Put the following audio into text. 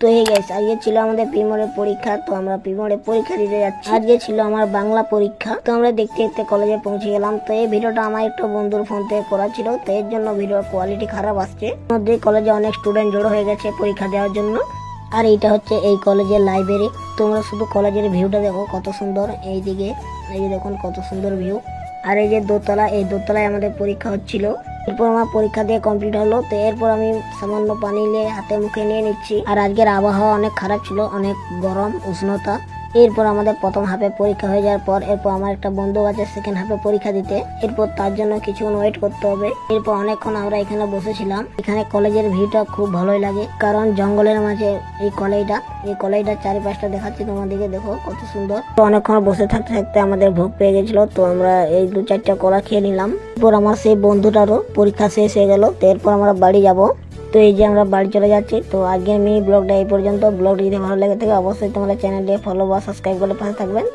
তো এই গাইস, আজকে ছিল আমাদের প্রিমোরের পরীক্ষা। তো আমরা প্রিমোরের পরীক্ষা দিতে যাচ্ছি। আজকে ছিল আমার বাংলা পরীক্ষা। তো আমরা দেখতে দেখতে কলেজে পৌঁছে গেলাম। তো এই ভিডিওটা আমার একটা বন্ধুর ফোন থেকে করা ছিল, তো এর জন্য ভিডিওর কোয়ালিটি খারাপ আসছে। মধ্যে কলেজে অনেক স্টুডেন্ট জড়ো হয়ে গেছে পরীক্ষা দেওয়ার জন্য। আর এইটা হচ্ছে এই কলেজের লাইব্রেরি। তোমরা শুধু কলেজের ভিউটা দেখো কত সুন্দর। এইদিকে এই যে দেখুন কত সুন্দর ভিউ। আর এই যে দোতলা, এই দোতলায় আমাদের পরীক্ষা হচ্ছিল। এরপর আমার পরীক্ষা দিয়ে কমপ্লিট হলো। তো এরপর আমি সামান্য পানি নিয়ে হাতে মুখে নিয়ে নিচ্ছি। আর আজকের আবহাওয়া অনেক খারাপ ছিল, অনেক গরম উষ্ণতা। এরপর আমাদের প্রথম হাফে পরীক্ষা হয়ে যাওয়ার পর এরপর আমার একটা বন্ধু আছে সেকেন্ড হাফে পরীক্ষা দিতে। এরপর তার জন্য কিছুক্ষণ ওয়েট করতে হবে। এরপর অনেকক্ষণ আমরা এখানে বসেছিলাম। এখানে কলেজের ভিউটা খুব ভালোই লাগে, কারণ জঙ্গলের মাঝে এই কলেজটার চারিপাশটা দেখাচ্ছি তোমাদেরকে, দেখো কত সুন্দর। তো অনেকক্ষণ বসে থাকতে থাকতে আমাদের ভোগ পেয়ে গেছিল। তো আমরা এই 2-4টা কলা খেয়ে নিলাম। এরপর আমার সেই বন্ধুটারও পরীক্ষা শেষ হয়ে গেল। তো এরপর আমরা বাড়ি যাব। তো এই যে আমরা বাড়ি চলে যাচ্ছি। তো আজকের মিনি ব্লগটা এই পর্যন্ত। ব্লগটি যদি ভালো লেগে থাকে অবশ্যই তোমাদের চ্যানেলটি ফলো বা সাবস্ক্রাইব করে পাশে থাকবেন।